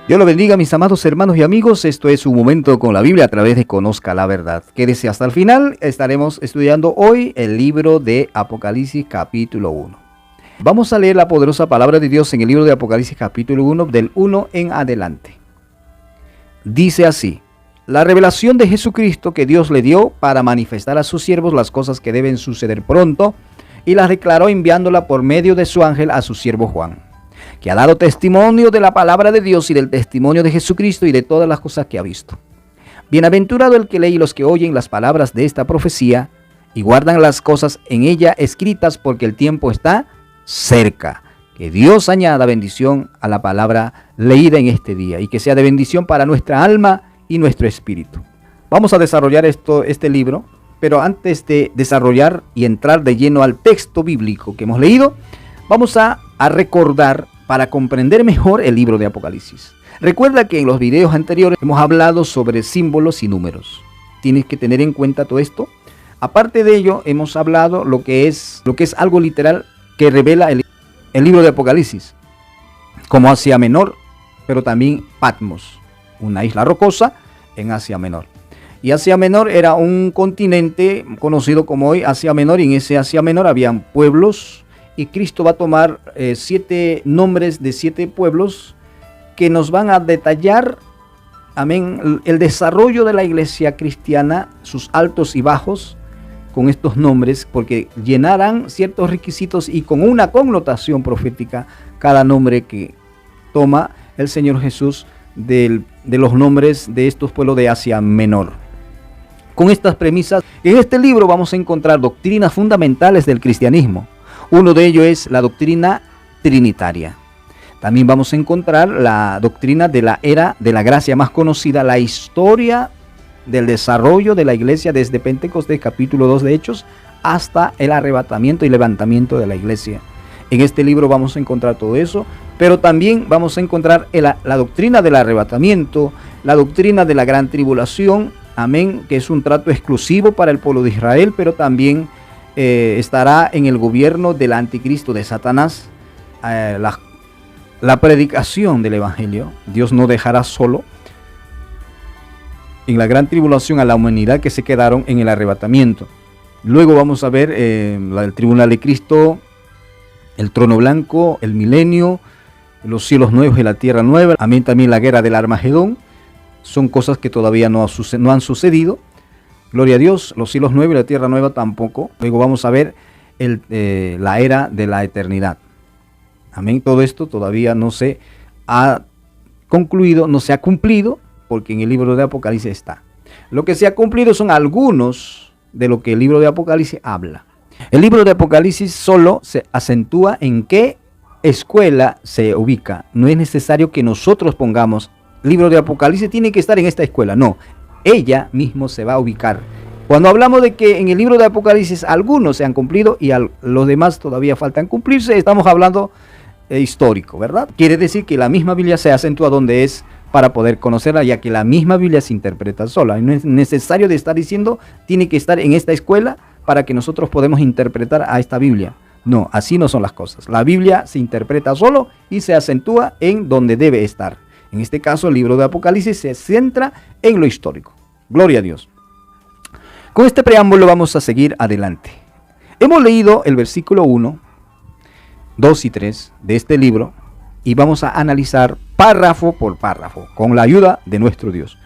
Dios lo bendiga, mis amados hermanos y amigos. Esto es Un Momento con la Biblia a través de Conozca la Verdad. Quédese hasta el final. Estaremos estudiando hoy el libro de Apocalipsis capítulo 1. Vamos a leer la poderosa palabra de Dios en el libro de Apocalipsis capítulo 1, del 1 en adelante. Dice así: la revelación de Jesucristo que Dios le dio para manifestar a sus siervos las cosas que deben suceder pronto, y las declaró enviándola por medio de su ángel a su siervo Juan, que ha dado testimonio de la palabra de Dios y del testimonio de Jesucristo y de todas las cosas que ha visto. Bienaventurado el que lee y los que oyen las palabras de esta profecía y guardan las cosas en ella escritas, porque el tiempo está cerca. Que Dios añada bendición a la palabra leída en este día y que sea de bendición para nuestra alma y nuestro espíritu. Vamos a desarrollar este libro, pero antes de desarrollar y entrar de lleno al texto bíblico que hemos leído, vamos a recordar para comprender mejor el libro de Apocalipsis. Recuerda que en los videos anteriores hemos hablado sobre símbolos y números. Tienes que tener en cuenta todo esto. Aparte de ello, hemos hablado lo que es algo literal que revela el libro de Apocalipsis, como Asia Menor, pero también Patmos, una isla rocosa en Asia Menor. Y Asia Menor era un continente conocido como hoy Asia Menor, y en ese Asia Menor habían pueblos. Y Cristo va a tomar 7 nombres de 7 pueblos que nos van a detallar, amén, el desarrollo de la iglesia cristiana, sus altos y bajos con estos nombres, porque llenarán ciertos requisitos y con una connotación profética cada nombre que toma el Señor Jesús de los nombres de estos pueblos de Asia Menor. Con estas premisas, en este libro vamos a encontrar doctrinas fundamentales del cristianismo. Uno de ellos es la doctrina trinitaria. También vamos a encontrar la doctrina de la era de la gracia más conocida, la historia del desarrollo de la iglesia desde Pentecostés, capítulo 2 de Hechos, hasta el arrebatamiento y levantamiento de la iglesia. En este libro vamos a encontrar todo eso, pero también vamos a encontrar la doctrina del arrebatamiento, la doctrina de la gran tribulación, amén, que es un trato exclusivo para el pueblo de Israel, pero también estará en el gobierno del anticristo de Satanás. La predicación del evangelio. Dios no dejará solo en la gran tribulación a la humanidad que se quedaron en el arrebatamiento. Luego vamos a ver el tribunal de Cristo, el trono blanco, el milenio, los cielos nuevos y la tierra nueva. Amén. También la guerra del Armagedón. Son cosas que todavía no han sucedido. Gloria a Dios, los cielos nuevos y la tierra nueva tampoco. Luego vamos a ver la era de la eternidad. Amén. Todo esto todavía no se ha concluido, no se ha cumplido, porque en el libro de Apocalipsis está. Lo que se ha cumplido son algunos de lo que el libro de Apocalipsis habla. El libro de Apocalipsis solo se acentúa en qué escuela se ubica. No es necesario que nosotros pongamos, libro de Apocalipsis tiene que estar en esta escuela. No. Ella mismo se va a ubicar. Cuando hablamos de que en el libro de Apocalipsis algunos se han cumplido y los demás todavía faltan cumplirse, estamos hablando histórico, ¿verdad? Quiere decir que la misma Biblia se acentúa donde es para poder conocerla, ya que la misma Biblia se interpreta sola. No es necesario de estar diciendo, tiene que estar en esta escuela para que nosotros podamos interpretar a esta Biblia. No, así no son las cosas. La Biblia se interpreta solo y se acentúa en donde debe estar. En este caso, el libro de Apocalipsis se centra en lo histórico. Gloria a Dios. Con este preámbulo vamos a seguir adelante. Hemos leído el versículo 1, 2 y 3 de este libro y vamos a analizar párrafo por párrafo con la ayuda de nuestro Dios.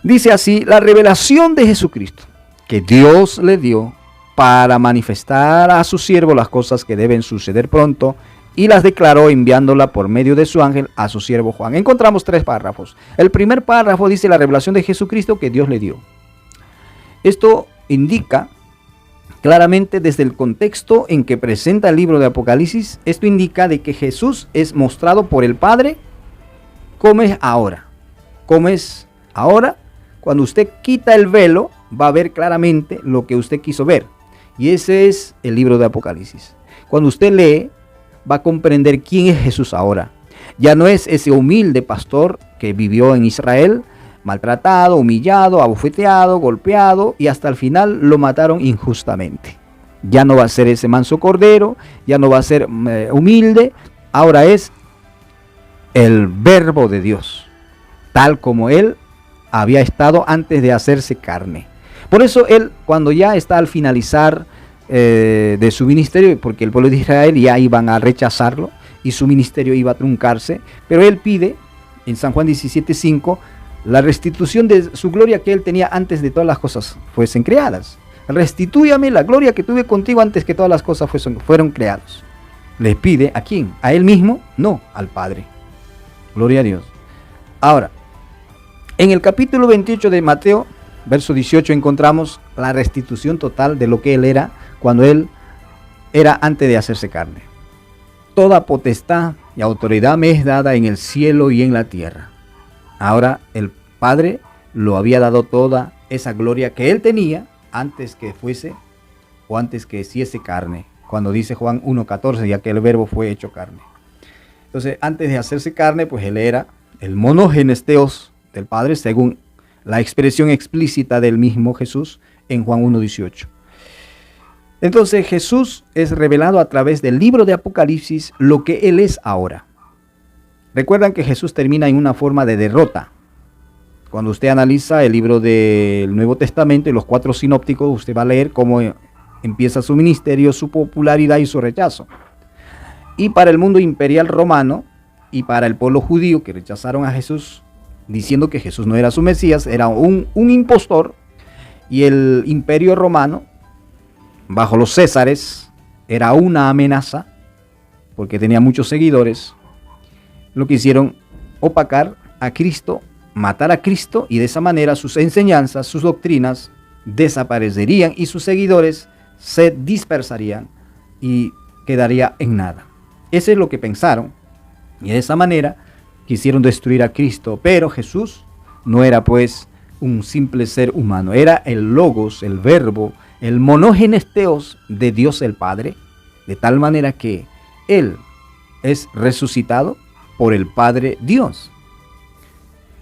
Dice así: la revelación de Jesucristo que Dios le dio para manifestar a su siervo las cosas que deben suceder pronto, y las declaró enviándola por medio de su ángel a su siervo Juan. Encontramos 3 párrafos. El primer párrafo dice la revelación de Jesucristo que Dios le dio. Esto indica claramente desde el contexto en que presenta el libro de Apocalipsis, esto indica de que Jesús es mostrado por el Padre como es ahora. Como es ahora, cuando usted quita el velo, va a ver claramente lo que usted quiso ver. Y ese es el libro de Apocalipsis. Cuando usted lee, va a comprender quién es Jesús ahora. Ya no es ese humilde pastor que vivió en Israel, maltratado, humillado, abofeteado, golpeado, y hasta el final lo mataron injustamente. Ya no va a ser ese manso cordero, ya no va a ser humilde, ahora es el Verbo de Dios, tal como Él había estado antes de hacerse carne. Por eso Él, cuando ya está al finalizar de su ministerio, porque el pueblo de Israel ya iban a rechazarlo y su ministerio iba a truncarse, pero Él pide en San Juan 17:5 la restitución de su gloria que Él tenía antes de todas las cosas fuesen creadas. Restitúyame la gloria que tuve contigo antes que todas las cosas fueron creadas. Le pide ¿a quién? ¿A Él mismo? No, al Padre. Gloria a Dios. Ahora, en el capítulo 28 de Mateo, verso 18, encontramos la restitución total de lo que Él era cuando Él era antes de hacerse carne. Toda potestad y autoridad me es dada en el cielo y en la tierra. Ahora el Padre lo había dado toda esa gloria que Él tenía antes que fuese o antes que hiciese carne. Cuando dice Juan 1:14, ya que el Verbo fue hecho carne. Entonces, antes de hacerse carne, pues Él era el monógenes Theos del Padre, según la expresión explícita del mismo Jesús en Juan 1:18. Entonces, Jesús es revelado a través del libro de Apocalipsis lo que Él es ahora. Recuerdan que Jesús termina en una forma de derrota. Cuando usted analiza el libro del Nuevo Testamento y los 4 sinópticos, usted va a leer cómo empieza su ministerio, su popularidad y su rechazo. Y para el mundo imperial romano y para el pueblo judío que rechazaron a Jesús, diciendo que Jesús no era su Mesías, era un impostor, y el imperio romano, bajo los Césares, era una amenaza, porque tenía muchos seguidores. Lo que hicieron opacar a Cristo, matar a Cristo, y de esa manera sus enseñanzas, sus doctrinas desaparecerían y sus seguidores se dispersarían y quedaría en nada. Eso es lo que pensaron, y de esa manera quisieron destruir a Cristo. Pero Jesús no era pues un simple ser humano, era el Logos, el Verbo, el monógenes Theos de Dios el Padre, de tal manera que Él es resucitado por el Padre Dios.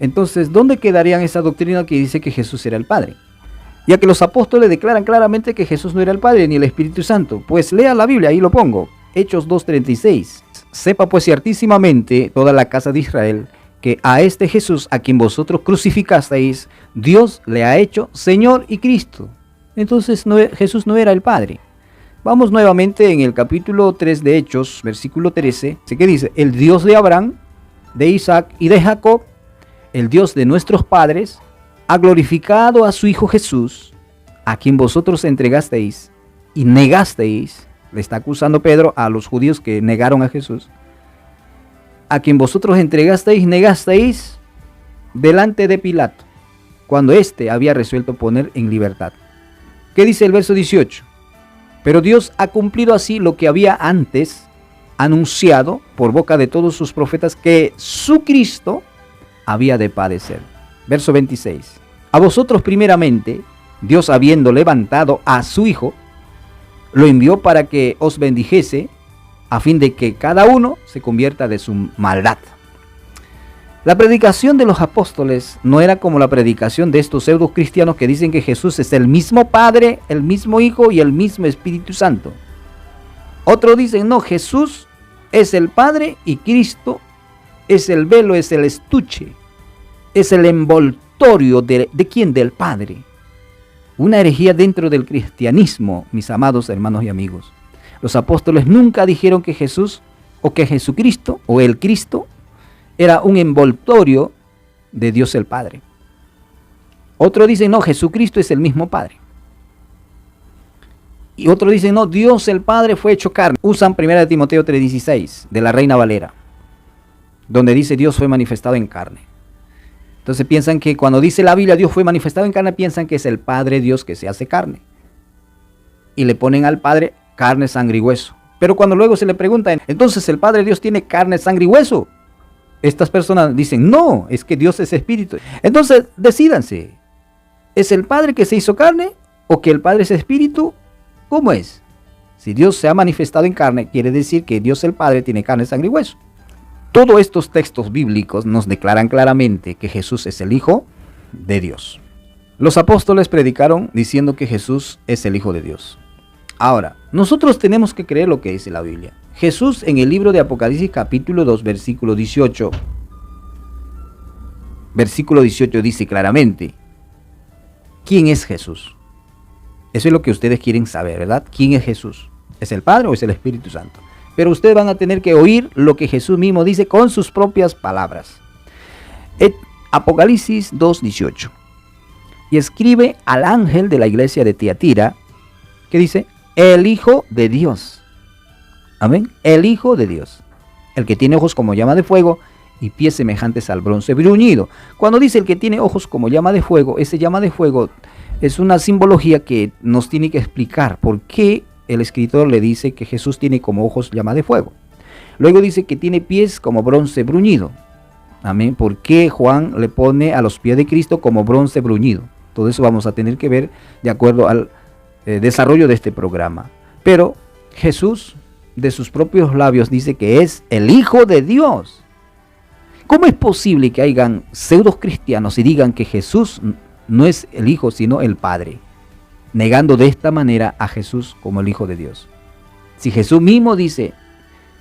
Entonces, ¿dónde quedarían esa doctrina que dice que Jesús era el Padre? Ya que los apóstoles declaran claramente que Jesús no era el Padre ni el Espíritu Santo. Pues lea la Biblia, ahí lo pongo. Hechos 2:36. Sepa pues ciertísimamente toda la casa de Israel que a este Jesús a quien vosotros crucificasteis, Dios le ha hecho Señor y Cristo. Entonces Jesús no era el Padre. Vamos nuevamente en el capítulo 3 de Hechos, versículo 13, que dice: el Dios de Abraham, de Isaac y de Jacob, el Dios de nuestros padres, ha glorificado a su Hijo Jesús, a quien vosotros entregasteis y negasteis. Le está acusando Pedro a los judíos que negaron a Jesús. A quien vosotros entregasteis y negasteis delante de Pilato, cuando éste había resuelto poner en libertad. ¿Qué dice el verso 18? Pero Dios ha cumplido así lo que había antes anunciado por boca de todos sus profetas, que su Cristo había de padecer. Verso 26. A vosotros primeramente, Dios habiendo levantado a su Hijo, lo envió para que os bendijese, a fin de que cada uno se convierta de su maldad. La predicación de los apóstoles no era como la predicación de estos pseudo cristianos que dicen que Jesús es el mismo Padre, el mismo Hijo y el mismo Espíritu Santo. Otros dicen, no, Jesús es el Padre y Cristo es el velo, es el estuche, es el envoltorio de ¿quién? Del Padre. Una herejía dentro del cristianismo, mis amados hermanos y amigos. Los apóstoles nunca dijeron que Jesús o que Jesucristo o el Cristo era un envoltorio de Dios el Padre. Otros dicen, no, Jesucristo es el mismo Padre. Y otros dicen, no, Dios el Padre fue hecho carne. Usan 1 Timoteo 3:16 de la Reina Valera, donde dice Dios fue manifestado en carne. Entonces piensan que cuando dice la Biblia Dios fue manifestado en carne, piensan que es el Padre Dios que se hace carne. Y le ponen al Padre carne, sangre y hueso. Pero cuando luego se le pregunta, entonces el Padre Dios tiene carne, sangre y hueso. Estas personas dicen, no, es que Dios es espíritu. Entonces decídanse, ¿es el Padre que se hizo carne o que el Padre es espíritu? ¿Cómo es? Si Dios se ha manifestado en carne, quiere decir que Dios el Padre tiene carne, sangre y hueso. Todos estos textos bíblicos nos declaran claramente que Jesús es el Hijo de Dios. Los apóstoles predicaron diciendo que Jesús es el Hijo de Dios. Ahora, nosotros tenemos que creer lo que dice la Biblia. Jesús en el libro de Apocalipsis capítulo 2, versículo 18. Versículo 18 dice claramente, ¿quién es Jesús? Eso es lo que ustedes quieren saber, ¿verdad? ¿Quién es Jesús? ¿Es el Padre o es el Espíritu Santo? Pero ustedes van a tener que oír lo que Jesús mismo dice con sus propias palabras. Apocalipsis 2:18. Y escribe al ángel de la iglesia de Tiatira, que dice, el Hijo de Dios. Amén. El Hijo de Dios. El que tiene ojos como llama de fuego y pies semejantes al bronce bruñido. Cuando dice el que tiene ojos como llama de fuego, ese llama de fuego es una simbología que nos tiene que explicar por qué el escritor le dice que Jesús tiene como ojos llama de fuego. Luego dice que tiene pies como bronce bruñido. Amén. ¿Por qué Juan le pone a los pies de Cristo como bronce bruñido? Todo eso vamos a tener que ver de acuerdo al desarrollo de este programa. Pero Jesús, de sus propios labios, dice que es el Hijo de Dios. ¿Cómo es posible que hayan pseudos cristianos y digan que Jesús no es el Hijo, sino el Padre? Negando de esta manera a Jesús como el Hijo de Dios. Si Jesús mismo dice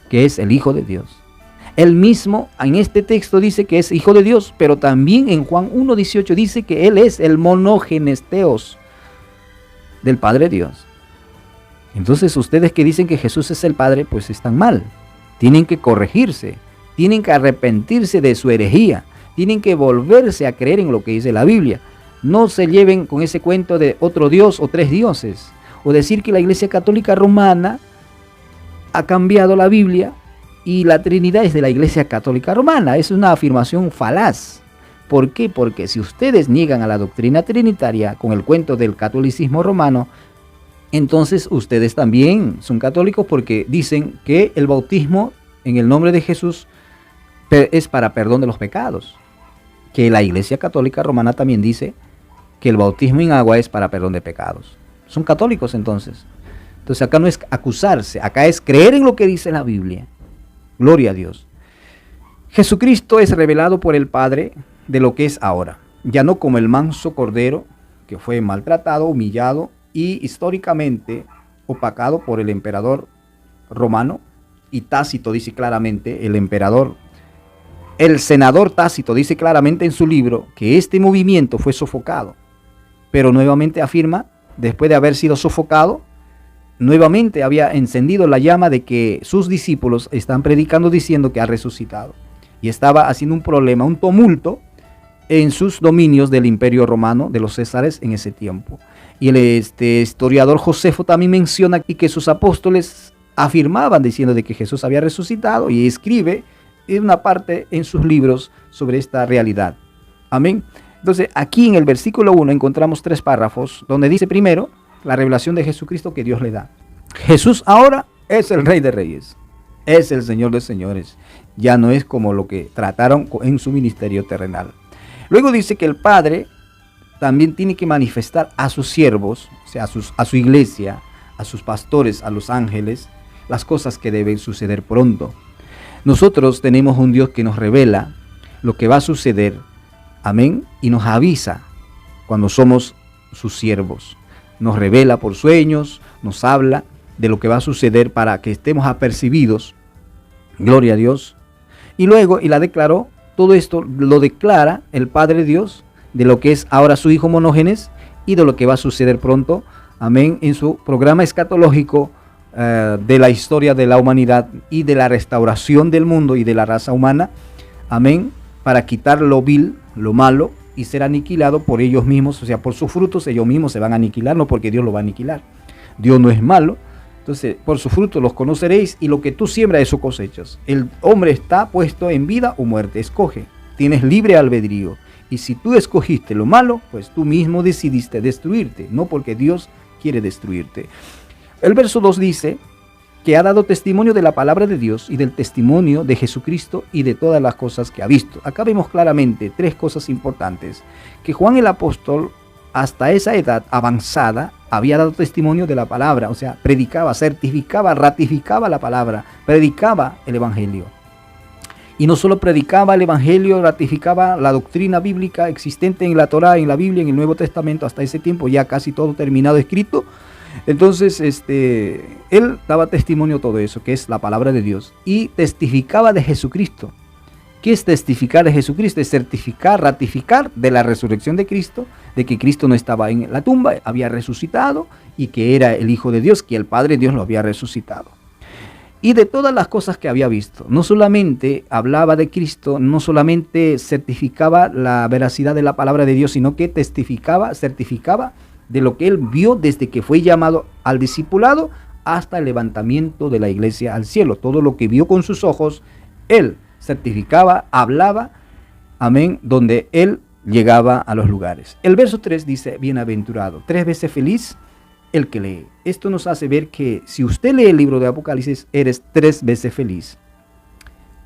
que es el Hijo de Dios. Él mismo en este texto dice que es Hijo de Dios, pero también en Juan 1:18 dice que Él es el monógenes Theos del Padre Dios. Entonces ustedes que dicen que Jesús es el Padre, pues están mal. Tienen que corregirse, tienen que arrepentirse de su herejía, tienen que volverse a creer en lo que dice la Biblia. No se lleven con ese cuento de otro Dios o tres dioses, o decir que la Iglesia Católica Romana ha cambiado la Biblia y la Trinidad es de la Iglesia Católica Romana. Es una afirmación falaz. ¿Por qué? Porque si ustedes niegan a la doctrina trinitaria con el cuento del catolicismo romano, entonces ustedes también son católicos, porque dicen que el bautismo en el nombre de Jesús es para perdón de los pecados. Que la Iglesia Católica Romana también dice que el bautismo en agua es para perdón de pecados. Son católicos entonces. Entonces acá no es acusarse, acá es creer en lo que dice la Biblia. Gloria a Dios. Jesucristo es revelado por el Padre de lo que es ahora, ya no como el manso cordero que fue maltratado, humillado y históricamente opacado por el emperador romano. Y Tácito dice claramente, el senador Tácito dice claramente en su libro que este movimiento fue sofocado, pero nuevamente afirma, después de haber sido sofocado, nuevamente había encendido la llama de que sus discípulos están predicando diciendo que ha resucitado. Y estaba haciendo un problema, un tumulto en sus dominios del imperio romano, de los Césares en ese tiempo. Y el historiador Josefo también menciona aquí que sus apóstoles afirmaban diciendo de que Jesús había resucitado, y escribe una parte en sus libros sobre esta realidad. Amén. Entonces aquí en el versículo 1 encontramos 3 párrafos donde dice primero la revelación de Jesucristo que Dios le da. Jesús ahora es el Rey de Reyes, es el Señor de Señores. Ya no es como lo que trataron en su ministerio terrenal. Luego dice que el Padre también tiene que manifestar a sus siervos, o sea, a su iglesia, a sus pastores, a los ángeles, las cosas que deben suceder pronto. Nosotros tenemos un Dios que nos revela lo que va a suceder, amén, y nos avisa cuando somos sus siervos. Nos revela por sueños, nos habla de lo que va a suceder para que estemos apercibidos. Gloria a Dios. Y luego, y la declaró, todo esto lo declara el Padre Dios, de lo que es ahora su Hijo monógenes y de lo que va a suceder pronto, amén, en su programa escatológico de la historia de la humanidad y de la restauración del mundo y de la raza humana, amén, para quitar lo vil, lo malo, y ser aniquilado por ellos mismos, o sea, por sus frutos ellos mismos se van a aniquilar, no porque Dios lo va a aniquilar. Dios no es malo. Entonces, por sus frutos los conoceréis, y lo que tú siembras, eso cosechas. El hombre está puesto en vida o muerte, escoge, tienes libre albedrío. Y si tú escogiste lo malo, pues tú mismo decidiste destruirte, no porque Dios quiere destruirte. El verso 2 dice que ha dado testimonio de la palabra de Dios y del testimonio de Jesucristo y de todas las cosas que ha visto. Acá vemos claramente 3 cosas importantes. Que Juan el apóstol, hasta esa edad avanzada, había dado testimonio de la palabra, o sea, predicaba, certificaba, ratificaba la palabra, predicaba el evangelio. Y no solo predicaba el evangelio, ratificaba la doctrina bíblica existente en la Torá, en la Biblia, en el Nuevo Testamento, hasta ese tiempo ya casi todo terminado, escrito, Entonces, él daba testimonio de todo eso, que es la palabra de Dios, y testificaba de Jesucristo. ¿Qué es testificar de Jesucristo? Es certificar, ratificar de la resurrección de Cristo, de que Cristo no estaba en la tumba, había resucitado, y que era el Hijo de Dios, que el Padre Dios lo había resucitado. Y de todas las cosas que había visto, no solamente hablaba de Cristo, no solamente certificaba la veracidad de la palabra de Dios, sino que testificaba, certificaba de lo que él vio desde que fue llamado al discipulado hasta el levantamiento de la iglesia al cielo. Todo lo que vio con sus ojos, él certificaba, hablaba, amén, donde él llegaba a los lugares. El verso 3 dice, bienaventurado, 3 veces feliz el que lee. Esto nos hace ver que si usted lee el libro de Apocalipsis, eres 3 veces feliz.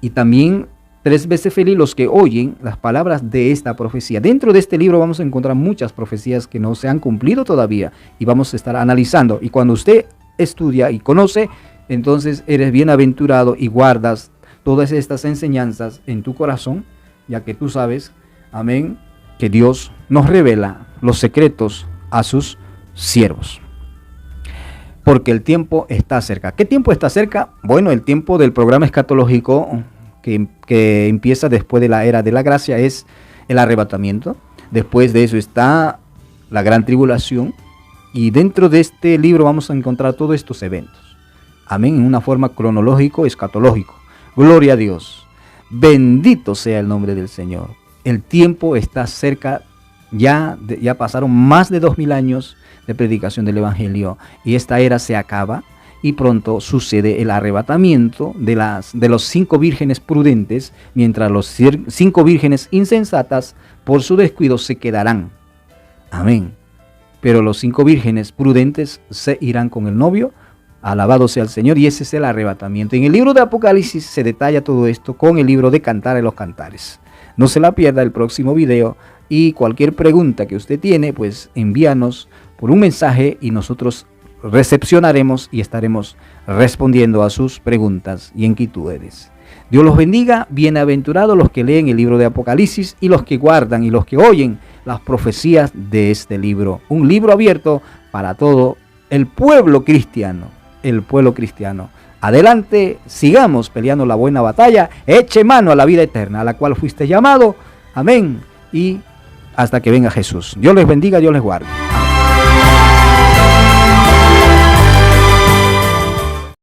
Y también 3 veces feliz los que oyen las palabras de esta profecía. Dentro de este libro vamos a encontrar muchas profecías que no se han cumplido todavía y vamos a estar analizando. Y cuando usted estudia y conoce, entonces eres bienaventurado y guardas todas estas enseñanzas en tu corazón, ya que tú sabes, amén, que Dios nos revela los secretos a sus siervos. Porque el tiempo está cerca. ¿Qué tiempo está cerca? Bueno, el tiempo del programa escatológico que empieza después de la era de la gracia es el arrebatamiento. Después de eso está la gran tribulación. Y dentro de este libro vamos a encontrar todos estos eventos. Amén, en una forma cronológico, escatológico. Gloria a Dios. Bendito sea el nombre del Señor. El tiempo está cerca. Ya pasaron más de 2000 años de predicación del Evangelio y esta era se acaba y pronto sucede el arrebatamiento de los 5 vírgenes prudentes, mientras los 5 vírgenes insensatas por su descuido se quedarán. Amén. Pero los 5 vírgenes prudentes se irán con el novio. Alabado sea el Señor, y ese es el arrebatamiento. En el libro de Apocalipsis se detalla todo esto con el libro de Cantares los Cantares. No se la pierda el próximo video, y cualquier pregunta que usted tiene, pues envíanos por un mensaje y nosotros recepcionaremos y estaremos respondiendo a sus preguntas y inquietudes. Dios los bendiga. Bienaventurados los que leen el libro de Apocalipsis y los que guardan y los que oyen las profecías de este libro. Un libro abierto para todo el pueblo cristiano. El pueblo cristiano. Adelante, sigamos peleando la buena batalla. Eche mano a la vida eterna, a la cual fuiste llamado. Amén. Y hasta que venga Jesús. Dios les bendiga, Dios les guarde.